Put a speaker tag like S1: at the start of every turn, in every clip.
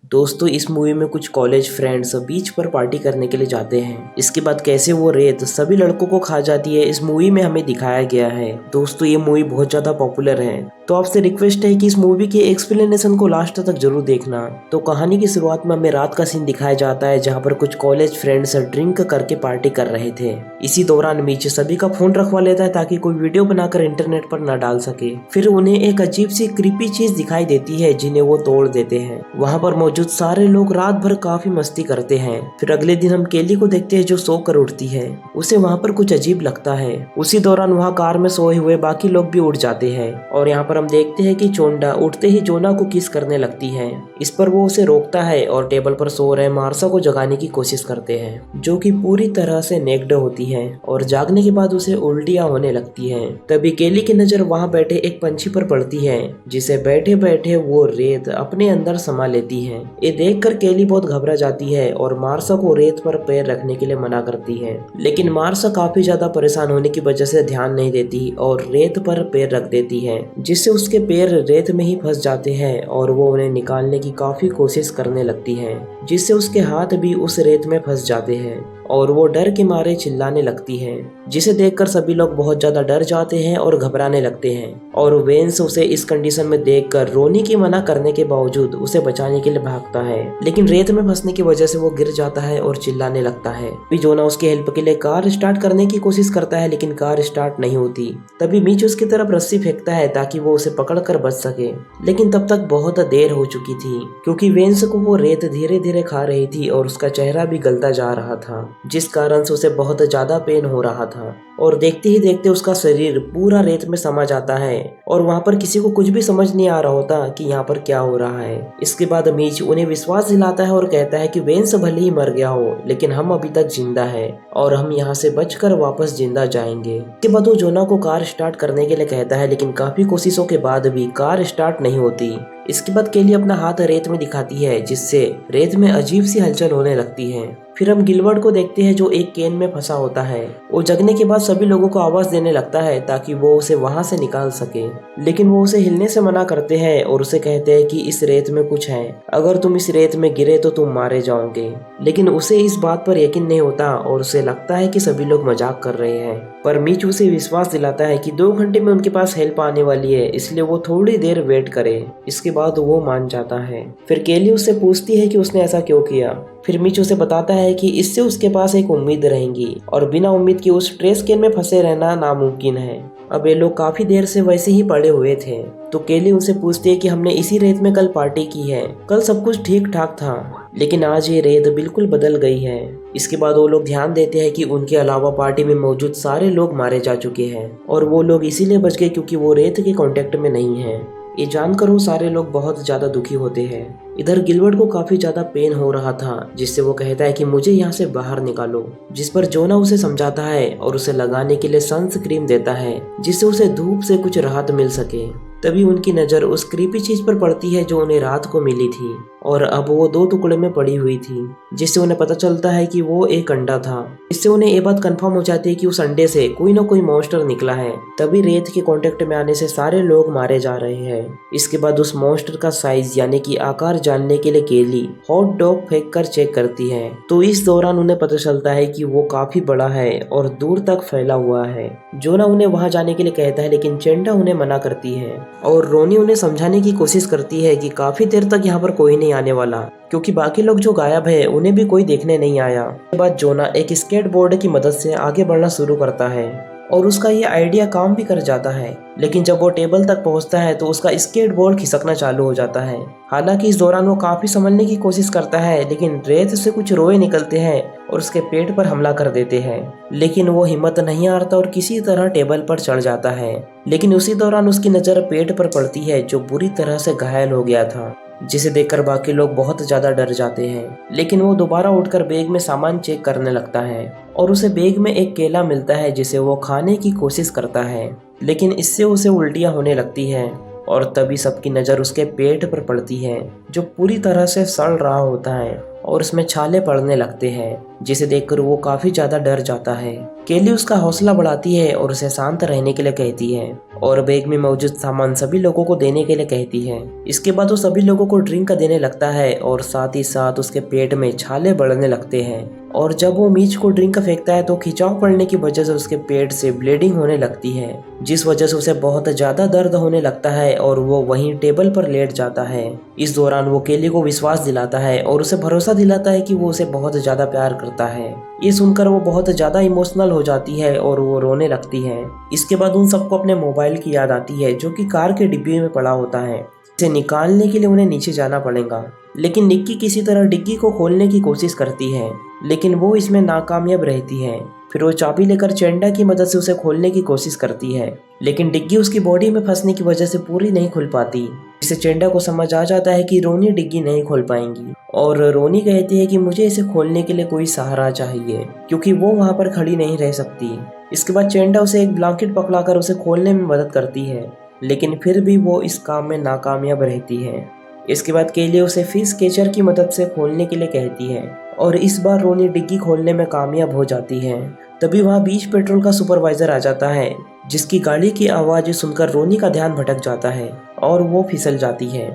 S1: दोस्तों इस मूवी में कुछ कॉलेज फ्रेंड्स बीच पर पार्टी करने के लिए जाते हैं। इसके बाद कैसे वो रेत सभी लड़कों को खा जाती है इस मूवी में हमें दिखाया गया है। दोस्तों ये मूवी बहुत ज्यादा पॉपुलर है, तो आपसे रिक्वेस्ट है कि इस मूवी के एक्सप्लेनेशन को लास्ट तक जरूर देखना। तो कहानी की शुरुआत में हमें रात का सीन दिखाया जाता है जहाँ पर कुछ कॉलेज फ्रेंड्स ड्रिंक करके पार्टी कर रहे थे। इसी दौरान मीच सभी का फोन रखवा लेता है ताकि कोई वीडियो बनाकर इंटरनेट पर न डाल सके। फिर उन्हें एक अजीब सी क्रीपी चीज दिखाई देती है जिन्हें वो तोड़ देते हैं। वहाँ पर मौजूद सारे लोग रात भर काफी मस्ती करते हैं। फिर अगले दिन हम केली को देखते हैं जो सो कर उठती है। उसे वहाँ पर कुछ अजीब लगता है। उसी दौरान वहाँ कार में सोए हुए बाकी लोग भी उठ जाते हैं और यहाँ पर हम देखते हैं कि चोंडा उठते ही जोना को किस करने लगती है। इस पर वो उसे रोकता है और टेबल पर सो रहे मार्सा को जगाने की कोशिश करते हैं, जो कि पूरी तरह से नेक्ड होती है और जागने के बाद उसे उल्टियां होने लगती है। तभी केली की नजर वहाँ बैठे एक पंछी पर पड़ती है जिसे बैठे बैठे वो रेत अपने अंदर समा लेती है। ये देखकर केली बहुत घबरा जाती है और मार्सा को रेत पर पैर रखने के लिए मना करती है, लेकिन मार्सा काफी ज्यादा परेशान होने की वजह से ध्यान नहीं देती और रेत पर पैर रख देती है, जिससे उसके पैर रेत में ही फंस जाते हैं और वो उन्हें निकालने की काफी कोशिश करने लगती है, जिससे उसके हाथ भी उस रेत में फंस जाते हैं और वो डर के मारे चिल्लाने लगती है, जिसे देखकर सभी लोग बहुत ज्यादा डर जाते हैं और घबराने लगते हैं। और वेंस उसे इस कंडीशन में देखकर रोनी की मना करने के बावजूद उसे बचाने के लिए भागता है, लेकिन रेत में फंसने की वजह से वो गिर जाता है और चिल्लाने लगता है। तभी जोना उसकी हेल्प के लिए कार स्टार्ट करने की कोशिश करता है, लेकिन कार स्टार्ट नहीं होती। तभी मीच उसकी तरफ रस्सी फेंकता है ताकि वो उसे पकड़कर बच सके, लेकिन तब तक बहुत देर हो चुकी थी क्योंकि वेंस को वो रेत धीरे धीरे खा रही थी और उसका चेहरा भी गलता जा रहा था, जिस कारण से उसे बहुत ज्यादा पेन हो रहा था। और देखते ही देखते उसका शरीर पूरा रेत में समा जाता है और वहाँ पर किसी को कुछ भी समझ नहीं आ रहा होता कि यहाँ पर क्या हो रहा है। इसके बाद मीच उन्हें विश्वास दिलाता है और कहता है कि वेंस भले ही मर गया हो, लेकिन हम अभी तक जिंदा है और हम यहाँ से बचकर वापस जिंदा जाएंगे। इसके बाद वो जोना को कार स्टार्ट करने के लिए कहता है, लेकिन काफी कोशिशों के बाद भी कार स्टार्ट नहीं होती। इसके बाद केली अपना हाथ रेत में दिखाती है, जिससे रेत में अजीब सी हलचल होने लगती है। फिर हम गिलबर्ट को देखते हैं जो एक केन में फंसा होता है। वो जगने के बाद सभी लोगों को आवाज देने लगता है ताकि वो उसे वहां से निकाल सके, लेकिन वो उसे हिलने से मना करते हैं और उसे कहते हैं कि इस रेत में कुछ है, अगर तुम इस रेत में गिरे तो तुम मारे जाओगे। लेकिन उसे इस बात पर यकीन नहीं होता और उसे लगता है कि सभी लोग मजाक कर रहे हैं। पर मीच उसे विश्वास दिलाता है कि 2 घंटे में उनके पास हेल्प आने वाली है, इसलिए वो थोड़ी देर वेट करे। इसके बाद वो मान जाता है। फिर केली उससे पूछती है कि उसने ऐसा क्यों किया। फिर मीच उसे बताता है कि इससे उसके पास एक उम्मीद रहेगी और बिना उम्मीद के उस ट्रेस कैन में फंसे रहना नामुमकिन है। अब ये लोग काफी देर से वैसे ही पड़े हुए थे, तो केली उनसे पूछती है कि हमने इसी रेत में कल पार्टी की है, कल सब कुछ ठीक ठाक था, लेकिन आज ये रेत बिल्कुल बदल गई है। इसके बाद वो लोग ध्यान देते हैं कि उनके अलावा पार्टी में मौजूद सारे लोग मारे जा चुके हैं और वो लोग इसीलिए बच गए क्योंकि वो रेत के कांटेक्ट में नहीं है। ये जानकर वो सारे लोग बहुत ज्यादा दुखी होते हैं। इधर गिलबर्ट को काफी ज्यादा पेन हो रहा था, जिससे वो कहता है कि मुझे यहाँ से बाहर निकालो, जिस पर जोना उसे समझाता है और उसे लगाने के लिए सनस्क्रीन देता है, जिससे उसे धूप से कुछ राहत मिल सके। तभी उनकी नजर उस क्रीपी चीज पर पड़ती है जो उन्हें रात को मिली थी और अब वो 2 टुकड़े में पड़ी हुई थी, जिससे उन्हें पता चलता है कि वो एक अंडा था। इससे उन्हें ये बात कंफर्म हो जाती है कि उस अंडे से कोई ना कोई मॉन्स्टर निकला है। तभी रेत के कांटेक्ट में आने से सारे लोग मारे जा रहे हैं। इसके बाद उस मॉन्स्टर का साइज यानी कि आकार जानने के लिए केली हॉट डॉग फेंक कर चेक करती है, तो इस दौरान उन्हें पता चलता है कि वो काफी बड़ा है और दूर तक फैला हुआ है। जोना उन्हें वहां जाने के लिए कहता है, लेकिन चेंडा उन्हें मना करती है और रोनी उन्हें समझाने की कोशिश करती है कि काफी देर तक यहाँ पर कोई नहीं आने वाला, क्योंकि बाकी लोग जो गायब है उन्हें भी कोई देखने नहीं आया। उसके बाद जोना एक स्केटबोर्ड की मदद से आगे बढ़ना शुरू करता है और उसका ये आइडिया काम भी कर जाता है, लेकिन जब वो टेबल तक पहुंचता है तो उसका स्केटबोर्ड खिसकना चालू हो जाता है। हालांकि इस दौरान वो काफी संभलने की कोशिश करता है, लेकिन रेत से कुछ रोए निकलते हैं और उसके पेट पर हमला कर देते हैं, लेकिन वो हिम्मत नहीं हारता और किसी तरह टेबल पर चढ़ जाता है। लेकिन उसी दौरान उसकी नजर पेट पर पड़ती है जो बुरी तरह से घायल हो गया था, जिसे देखकर बाकी लोग बहुत ज्यादा डर जाते हैं। लेकिन वो दोबारा उठकर बैग में सामान चेक करने लगता है और उसे बैग में एक केला मिलता है जिसे वो खाने की कोशिश करता है, लेकिन इससे उसे उल्टियां होने लगती है और तभी सबकी नज़र उसके पेट पर पड़ती है जो पूरी तरह से सड़ रहा होता है और उसमें छाले पड़ने लगते हैं, जिसे देखकर वो काफी ज्यादा डर जाता है। केली उसका हौसला बढ़ाती है और उसे शांत रहने के लिए कहती है और बैग में मौजूद सामान सभी लोगों को देने के लिए कहती है। इसके बाद वो सभी लोगों को ड्रिंक देने लगता है और साथ ही साथ उसके पेट में छाले बढ़ने लगते हैं। और जब वो मीच को ड्रिंक फेंकता है तो खिंचाव पड़ने की वजह से उसके पेट से ब्लीडिंग होने लगती है, जिस वजह से उसे बहुत ज्यादा दर्द होने लगता है और वो वहीं टेबल पर लेट जाता है। इस दौरान वो केली को विश्वास दिलाता है और उसे भरोसा दिलाता है कि वो उसे बहुत ज्यादा प्यार करता है। ये सुनकर वो बहुत ज्यादा इमोशनल हो जाती है और वो रोने लगती है। इसके बाद उन सबको अपने मोबाइल की याद आती है जो कि कार के डिब्बे में पड़ा होता है। इसे निकालने के लिए उन्हें नीचे जाना पड़ेगा, लेकिन निक्की किसी तरह डिग्गी को खोलने की कोशिश करती है, लेकिन वो इसमें नाकामयाब रहती है। फिर वो चाबी लेकर चेंडा की मदद से उसे खोलने की कोशिश करती है, लेकिन डिग्गी उसकी बॉडी में फंसने की वजह से पूरी नहीं खुल पाती। इससे चेंडा को समझ आ जाता है कि रोनी डिग्गी नहीं खोल पाएंगी और रोनी कहती है कि मुझे इसे खोलने के लिए कोई सहारा चाहिए, क्योंकि वो वहाँ पर खड़ी नहीं रह सकती। इसके बाद चेंडा उसे एक ब्लैंकेट पकड़ाकर उसे खोलने में मदद करती है, लेकिन फिर भी वो इस काम में नाकामयाब रहती है। इसके बाद केली उसे फिश कैचर की मदद से खोलने के लिए कहती है और इस बार रोनी डिग्गी खोलने में कामयाब हो जाती है। तभी वहाँ बीच पेट्रोल का सुपरवाइजर आ जाता है, जिसकी गाड़ी की आवाज़ सुनकर रोनी का ध्यान भटक जाता है और वो फिसल जाती है,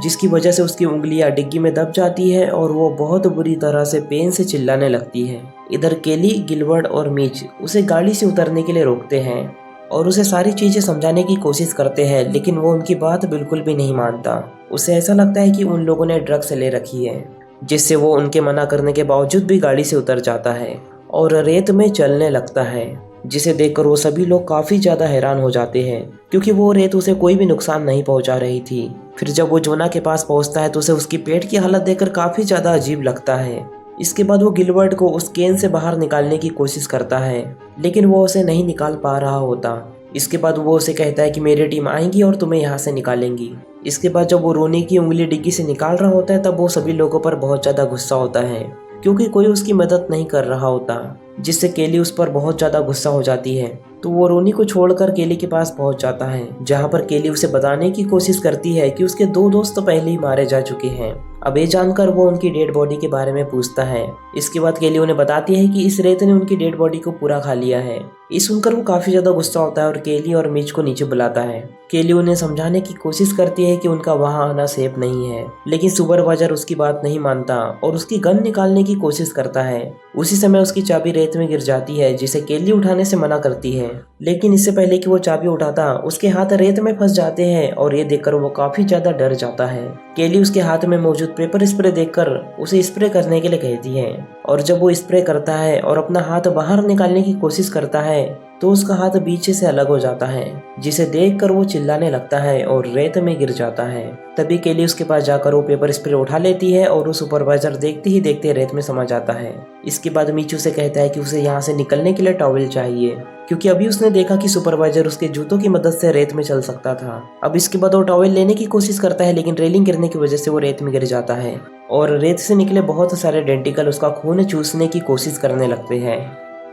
S1: जिसकी वजह से उसकी उंगलियां डिग्गी में दब जाती है और वो बहुत बुरी तरह से पेन से चिल्लाने लगती है। इधर केली, गिलबर्ट और मिच उसे गाड़ी से उतरने के लिए रोकते हैं और उसे सारी चीजें समझाने की कोशिश करते हैं, लेकिन वो उनकी बात बिल्कुल भी नहीं मानता। उसे ऐसा लगता है कि उन लोगों ने ड्रग्स ले रखी है, जिससे वो उनके मना करने के बावजूद भी गाड़ी से उतर जाता है और रेत में चलने लगता है, जिसे देखकर वो सभी लोग काफी ज्यादा हैरान हो जाते हैं, क्योंकि वो रेत उसे कोई भी नुकसान नहीं पहुंचा रही थी। फिर जब वो जोना के पास पहुंचता है तो उसे उसकी पेट की हालत देखकर काफी ज्यादा अजीब लगता है। इसके बाद वो गिलबर्ट को उस केन से बाहर निकालने की कोशिश करता है, लेकिन वो उसे नहीं निकाल पा रहा होता। इसके बाद वो उसे कहता है कि मेरी टीम आएंगी और तुम्हें यहाँ से निकालेंगी। इसके बाद जब वो रोनी की उंगली डिग्गी से निकाल रहा होता है तब वो सभी लोगों पर बहुत ज्यादा गुस्सा होता है, क्योंकि कोई उसकी मदद नहीं कर रहा होता, जिससे केली उस पर बहुत ज्यादा गुस्सा हो जाती है। तो वो रोनी को छोड़कर केली के पास पहुंच जाता है, जहां पर केली उसे बताने की कोशिश करती है कि उसके 2 दोस्त तो पहले ही मारे जा चुके हैं। अब ये जानकर वो उनकी डेड बॉडी के बारे में पूछता है। इसके बाद केली उन्हें बताती है कि इस रेत ने उनकी डेड बॉडी को पूरा खा लिया है। ये सुनकर वो काफी ज्यादा गुस्सा होता है और केली और मिच को नीचे बुलाता है। केली उन्हें समझाने की कोशिश करती है कि उनका वहां आना सेफ नहीं है, लेकिन सुपरवाइजर उसकी बात नहीं मानता और उसकी गन निकालने की कोशिश करता है। उसी समय उसकी चाबी रेत में गिर जाती है, जिसे केली उठाने से मना करती है, लेकिन इससे पहले कि वो चाबी उठाता उसके हाथ रेत में फंस जाते हैं और ये देखकर वो काफी ज्यादा डर जाता है। केली उसके हाथ में मौजूद पेपर स्प्रे देखकर उसे स्प्रे करने के लिए कहती है और जब वो स्प्रे करता है और अपना हाथ बाहर निकालने की कोशिश करता है तो उसका हाथ पीछे से अलग हो जाता है, जिसे देखकर वो चिल्लाने लगता है और रेत में गिर जाता है। तभी केली उसके पास जाकर वो पेपर स्प्रे उठा लेती है और वो सुपरवाइजर देखते ही देखते रेत में समा जाता है। इसके बाद मीचू से कहता है कि उसे यहाँ से निकलने के लिए टॉवेल चाहिए, क्योंकि अभी उसने देखा कि सुपरवाइजर उसके जूतों की मदद से रेत में चल सकता था। अब इसके बाद वो टॉवेल लेने की कोशिश करता है, लेकिन रेलिंग गिरने की वजह से वो रेत में गिर जाता है और रेत से निकले बहुत सारे डेंटिकल उसका खून चूसने की कोशिश करने लगते हैं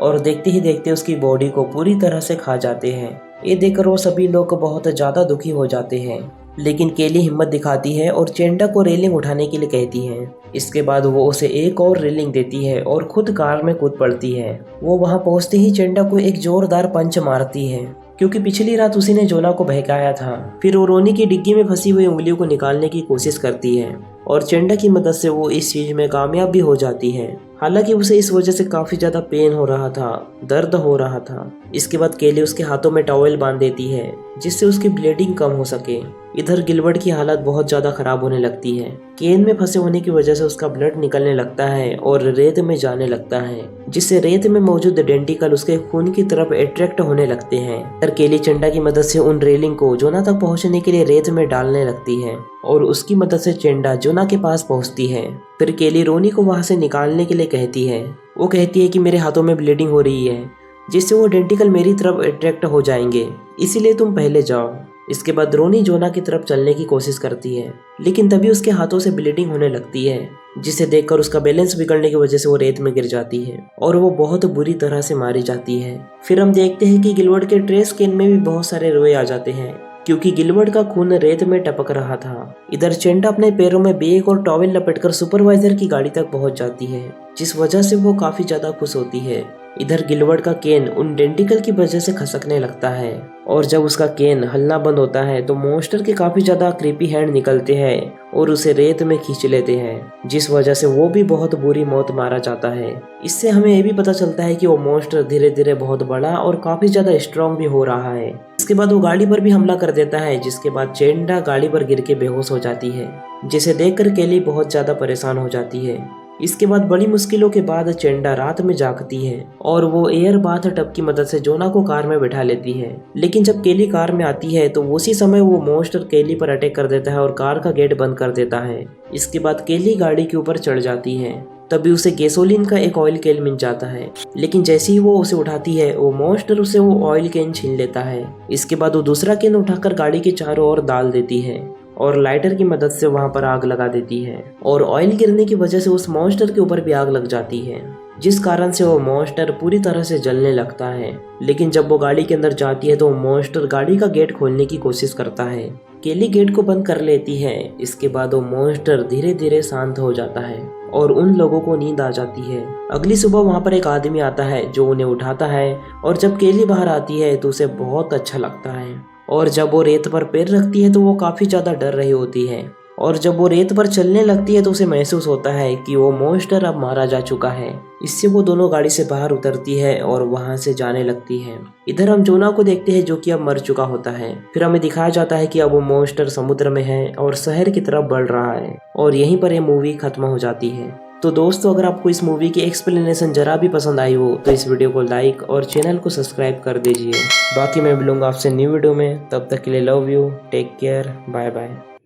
S1: और देखते ही देखते उसकी बॉडी को पूरी तरह से खा जाते हैं। ये देखकर वो सभी लोग बहुत ज्यादा दुखी हो जाते हैं, लेकिन केली हिम्मत दिखाती है और चेंडा को रेलिंग उठाने के लिए कहती है। इसके बाद वो उसे एक और रेलिंग देती है और खुद कार में कूद पड़ती है। वो वहां पहुंचते ही चेंडा को एक जोरदार पंच मारती है, क्योंकि पिछली रात उसी ने जोना को बहकाया था। फिर वो रोनी की डिग्गी में फंसी हुई उंगलियों को निकालने की कोशिश करती है और चेंडा की मदद से वो इस चीज में कामयाब भी हो जाती है। हालांकि उसे इस वजह से काफी ज्यादा पेन हो रहा था, दर्द हो रहा था। इसके बाद केली उसके हाथों में टॉवेल बांध देती है, जिससे उसकी ब्लीडिंग कम हो सके। इधर गिलबर्ट की हालत बहुत ज्यादा खराब होने लगती है। केन में फंसे होने की वजह से उसका ब्लड निकलने लगता है और रेत में जाने लगता है, जिससे रेत में मौजूद डेंटिकल उसके खून की तरफ अट्रैक्ट होने लगते हैं। इधर केली चेंडा की मदद से उन रेलिंग को जोना तक पहुंचने के लिए रेत में डालने लगती है और उसकी मदद से चेंडा जोना के पास पहुंचती है। फिर केली रोनी को वहां से निकालने के लिए कहती है। वो कहती है कि मेरे हाथों में ब्लीडिंग हो रही है, जिससे वो डेंटिकल मेरी तरफ अट्रैक्ट हो जाएंगे, इसीलिए तुम पहले जाओ। इसके बाद रोनी जोना की तरफ चलने की कोशिश करती है, लेकिन तभी उसके हाथों से ब्लीडिंग होने लगती है, जिसे देखकर उसका बैलेंस बिगड़ने की वजह से वो रेत में गिर जाती है और वो बहुत बुरी तरह से मारी जाती है। फिर हम देखते हैं कि गिलबर्ट के ट्रेस कैन में भी बहुत सारे रोए आ जाते हैं, क्योंकि गिलबर्ट का खून रेत में टपक रहा था। इधर चेंडा अपने पैरों में बैग और टॉवेल लपेटकर सुपरवाइजर की गाड़ी तक पहुंच जाती है, जिस वजह से वो काफी ज्यादा खुश होती है। इधर गिलबर्ट का केन उन डेंटिकल की वजह से खसकने लगता है और जब उसका केन हलना बंद होता है तो मॉन्स्टर के काफी ज्यादा क्रीपी हैंड निकलते हैं और उसे रेत में खींच लेते हैं, जिस वजह से वो भी बहुत बुरी मौत मारा जाता है। इससे हमें ये भी पता चलता है कि वो मॉन्स्टर धीरे धीरे बहुत बड़ा और काफी ज्यादा स्ट्रॉन्ग भी हो रहा है। इसके बाद वो गाड़ी पर भी हमला कर देता है, जिसके बाद चेंडा गाड़ी पर गिर के बेहोश हो जाती है, जिसे देखकर केली बहुत ज्यादा परेशान हो जाती है। इसके बाद बड़ी मुश्किलों के बाद चेंडा रात में जागती है और वो एयर बाथ टब की मदद से जोना को कार में बैठा लेती है। लेकिन जब केली कार में आती है तो उसी समय वो मॉन्स्टर केली पर अटैक कर देता है और कार का गेट बंद कर देता है। इसके बाद केली गाड़ी के ऊपर चढ़ जाती है, तभी उसे गैसोलीन का एक ऑयल कैन मिल जाता है। लेकिन जैसे ही वो उसे उठाती है वो मॉन्स्टर उसे वो ऑयल कैन छीन लेता है। इसके बाद वो दूसरा कैन उठाकर गाड़ी के चारों ओर डाल देती है और लाइटर की मदद से वहां पर आग लगा देती है और ऑयल गिरने की वजह से उस मॉन्स्टर के ऊपर भी आग लग जाती है, जिस कारण से वो मॉन्स्टर पूरी तरह से जलने लगता है। लेकिन जब वो गाड़ी के अंदर जाती है तो वो मॉन्स्टर गाड़ी का गेट खोलने की कोशिश करता है। केली गेट को बंद कर लेती है। इसके बाद वो मॉन्स्टर धीरे धीरे शांत हो जाता है और उन लोगों को नींद आ जाती है। अगली सुबह वहां पर एक आदमी आता है जो उन्हें उठाता है और जब केली बाहर आती है तो उसे बहुत अच्छा लगता है और जब वो रेत पर पैर रखती है तो वो काफी ज्यादा डर रही होती है और जब वो रेत पर चलने लगती है तो उसे महसूस होता है कि वो मॉन्स्टर अब मारा जा चुका है। इससे वो दोनों गाड़ी से बाहर उतरती है और वहां से जाने लगती है। इधर हम जोना को देखते हैं जो कि अब मर चुका होता है। फिर हमें दिखाया जाता है कि अब वो मॉन्स्टर समुद्र में है और शहर की तरफ बढ़ रहा है और यहीं पर यह मूवी खत्म हो जाती है। तो दोस्तों, अगर आपको इस मूवी की एक्सप्लेनेशन जरा भी पसंद आई हो तो इस वीडियो को लाइक और चैनल को सब्सक्राइब कर दीजिए। बाकी मैं मिलूंगा आपसे न्यू वीडियो में, तब तक के लिए love you, take care, bye bye.